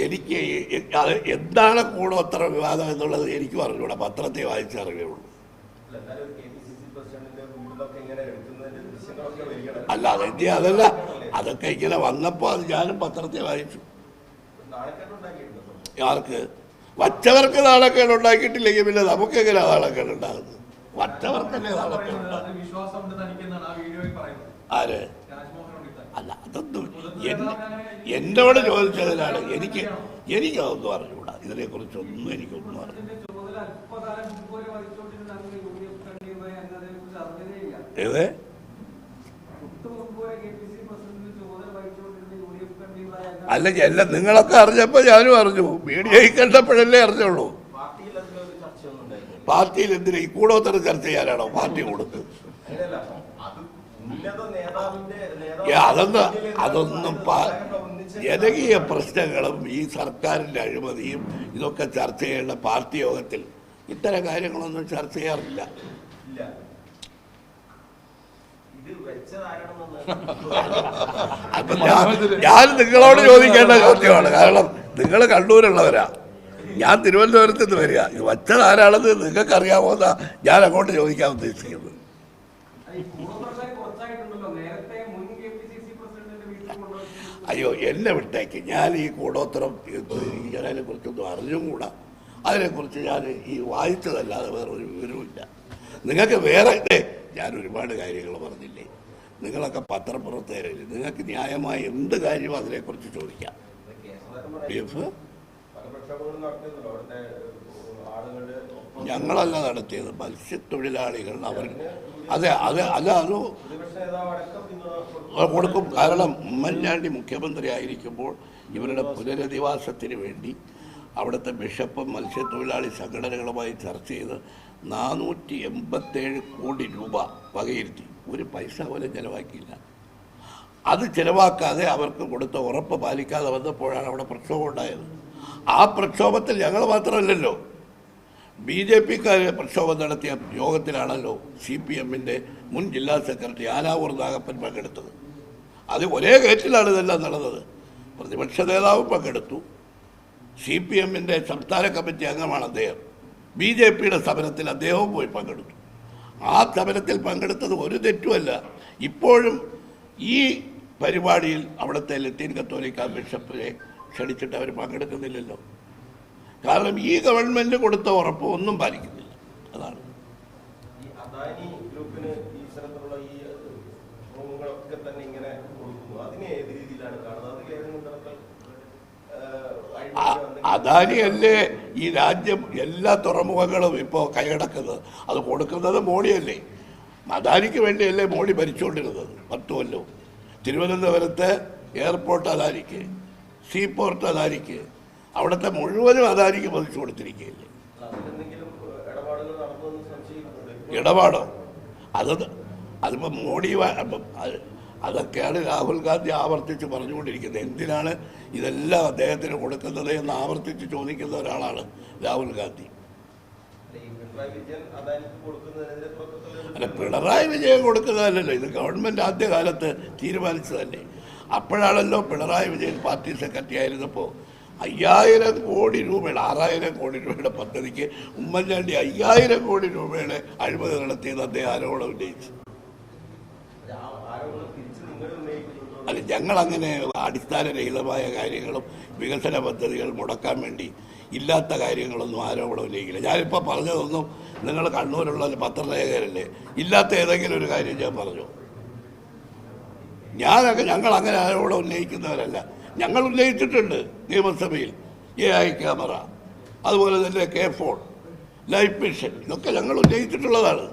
എനിക്ക് എന്താണ് കൂടോത്ര വിവാദം എന്നുള്ളത് എനിക്ക് പറഞ്ഞുകൂടാ, പത്രത്തെ വായിച്ചറിയുള്ളൂ. അല്ല അതല്ല, അതൊക്കെ ഇങ്ങനെ വന്നപ്പോൾ അത് ഞാനും പത്രത്തെ വായിച്ചു. ആർക്ക്? വച്ചവർക്ക് നാണക്കേട് ഉണ്ടാക്കിയിട്ടില്ലെങ്കിൽ പിന്നെ നമുക്ക് എങ്ങനെയാ നാണക്കേട് ഉണ്ടാകുന്നത്? വച്ചവർക്കല്ലേ നാണക്കേട് ഉണ്ടാകും. ആര്? അല്ല, അതൊന്നും എന്നോട് ചോദിച്ചതിനാണ്. എനിക്കതൊന്നും അറിഞ്ഞൂടാ, ഇതിനെ കുറിച്ചൊന്നും എനിക്കൊന്നും അറിഞ്ഞു. ഏത്? അല്ല നിങ്ങളൊക്കെ അറിഞ്ഞപ്പോ ഞാനും അറിഞ്ഞു, മീഡിയയിൽ കണ്ടപ്പോഴല്ലേ അറിഞ്ഞുള്ളൂ. പാർട്ടിയിൽ എന്തിനാ ഈ കൂടോത്തരം ചർച്ച ചെയ്യാനാണോ പാർട്ടി കൊടുത്തത്? അതൊന്നും ജനകീയ പ്രശ്നങ്ങളും ഈ സർക്കാരിന്റെ അഴിമതിയും ഇതൊക്കെ ചർച്ച ചെയ്യേണ്ട പാർട്ടി യോഗത്തിൽ ഇത്തരം കാര്യങ്ങളൊന്നും ചർച്ച ചെയ്യാറില്ല. അപ്പൊ ഞാൻ നിങ്ങളോട് ചോദിക്കേണ്ട ചോദ്യമാണ്. കാരണം നിങ്ങൾ കണ്ണൂരുള്ളവരാ, ഞാൻ തിരുവനന്തപുരത്ത് നിന്ന് വരിക. ഇത് വച്ചത് ആരാണെന്ന് നിങ്ങൾക്ക് അറിയാമോന്നാ ഞാൻ അങ്ങോട്ട് ചോദിക്കാൻ ഉദ്ദേശിക്കുന്നത്. അയ്യോ, എന്നെ വിട്ടേക്ക്. ഞാൻ ഈ കൂടോത്രം അതിനെ കുറിച്ചൊന്നും അറിഞ്ഞും കൂടാ. അതിനെക്കുറിച്ച് ഞാൻ ഈ വായിച്ചതല്ലാതെ വേറൊരു വിവരവുമില്ല. നിങ്ങൾക്ക് വേറെ ഞാൻ ഒരുപാട് കാര്യങ്ങൾ പറഞ്ഞില്ലേ. നിങ്ങളൊക്കെ പത്രപ്രവർത്തകരില്ലേ, നിങ്ങൾക്ക് ന്യായമായ എന്ത് കാര്യവും അതിനെക്കുറിച്ച് ചോദിക്കാം. ഞങ്ങളല്ല നടത്തിയത്, മത്സ്യത്തൊഴിലാളികൾ. അവർ അത് കൊടുക്കും. കാരണം ഉമ്മൻചാണ്ടി മുഖ്യമന്ത്രി ആയിരിക്കുമ്പോൾ ഇവരുടെ പുനരധിവാസത്തിന് വേണ്ടി അവിടുത്തെ ബിഷപ്പും മത്സ്യത്തൊഴിലാളി സംഘടനകളുമായി ചർച്ച ചെയ്ത് 487 കോടി രൂപ വകയിരുത്തി. ഒരു പൈസ പോലും ചെലവാക്കിയില്ല. അത് ചെലവാക്കാതെ അവർക്ക് കൊടുത്ത ഉറപ്പ് പാലിക്കാതെ വന്നപ്പോഴാണ് അവിടെ പ്രക്ഷോഭം ഉണ്ടായത്. ആ പ്രക്ഷോഭത്തിൽ ഞങ്ങൾ മാത്രമല്ലല്ലോ, BJP-ക്കാർ പ്രക്ഷോഭം നടത്തിയ യോഗത്തിലാണല്ലോ CPM-ന്റെ മുൻ ജില്ലാ സെക്രട്ടറി ആനാവൂർ നാഗപ്പൻ പങ്കെടുത്തത്. അത് ഒരേ ഗേറ്റിലാണ് ഇതെല്ലാം നടന്നത്. പ്രതിപക്ഷ നേതാവും പങ്കെടുത്തു, CPM-ന്റെ സംസ്ഥാന കമ്മിറ്റി അംഗമാണ് അദ്ദേഹം. BJP-യുടെ സമരത്തിൽ അദ്ദേഹവും പോയി പങ്കെടുത്തു. ആ സമരത്തിൽ പങ്കെടുത്തത് ഒരു തെറ്റുമല്ല. ഇപ്പോഴും ഈ പരിപാടിയിൽ അവിടുത്തെ ലത്തീൻ കത്തോലിക്ക ബിഷപ്പിനെ ക്ഷണിച്ചിട്ട് അവർ പങ്കെടുക്കുന്നില്ലല്ലോ. കാരണം ഈ ഗവൺമെന്റ് കൊടുത്ത ഉറപ്പ് ഒന്നും പാലിക്കുന്നില്ല. അതാണ്. അദാനിയല്ലേ ഈ രാജ്യം എല്ലാ തുറമുഖങ്ങളും ഇപ്പോൾ കൈയടക്കുന്നത്? അത് കൊടുക്കുന്നത് മോഡിയല്ലേ? അദാനിക്ക് വേണ്ടിയല്ലേ മോഡി ഭരിച്ചുകൊണ്ടിരുന്നത് 10 കൊല്ലവും? തിരുവനന്തപുരത്തെ എയർപോർട്ട് അദാനിക്ക്, സീപോർട്ട് അദാനിക്ക്, അവിടുത്തെ മുഴുവനും അദാനിക്ക് പതിച്ചു കൊടുത്തിരിക്കുകയല്ലേ. ഇടപാടോ? അതിപ്പോൾ മോഡി അതൊക്കെയാണ് രാഹുൽ ഗാന്ധി ആവർത്തിച്ച് പറഞ്ഞുകൊണ്ടിരിക്കുന്നത്. എന്തിനാണ് ഇതെല്ലാം അദ്ദേഹത്തിന് കൊടുക്കുന്നത് എന്ന് ആവർത്തിച്ച് ചോദിക്കുന്ന ഒരാളാണ് രാഹുൽ ഗാന്ധി. അല്ല, പിണറായി വിജയൻ കൊടുക്കുന്നതല്ലല്ലോ, ഇത് ഗവൺമെൻറ് ആദ്യകാലത്ത് തീരുമാനിച്ചതല്ലേ. അപ്പോഴാണല്ലോ പിണറായി വിജയൻ പാർട്ടി സെക്രട്ടറി ആയിരുന്നപ്പോൾ 5000 കോടി രൂപയുടെ 6000 കോടി രൂപയുടെ പദ്ധതിക്ക് ഉമ്മൻചാണ്ടി 5000 കോടി രൂപയുടെ അഴിമതി നടത്തിയെന്ന് അദ്ദേഹം ആരോപണം ഉന്നയിച്ചു. അല്ല, ഞങ്ങളങ്ങനെ അടിസ്ഥാനരഹിതമായ കാര്യങ്ങളും വികസന പദ്ധതികൾ മുടക്കാൻ വേണ്ടി ഇല്ലാത്ത കാര്യങ്ങളൊന്നും ആരോപണം ഉന്നയിക്കില്ല. ഞാനിപ്പോൾ പറഞ്ഞതൊന്നും നിങ്ങൾ കണ്ണൂരുള്ള പത്രലേഖകരല്ലേ, ഇല്ലാത്ത ഏതെങ്കിലും ഒരു കാര്യം ഞാൻ പറഞ്ഞു? ഞങ്ങളങ്ങനെ ആരോപണം ഉന്നയിക്കുന്നവരല്ല. ഞങ്ങൾ ഉന്നയിച്ചിട്ടുണ്ട് നിയമസഭയിൽ AI ക്യാമറ, അതുപോലെ തന്നെ K4, ലൈഫ് മിഷൻ, ഇതൊക്കെ ഞങ്ങൾ ഉന്നയിച്ചിട്ടുള്ളതാണ്.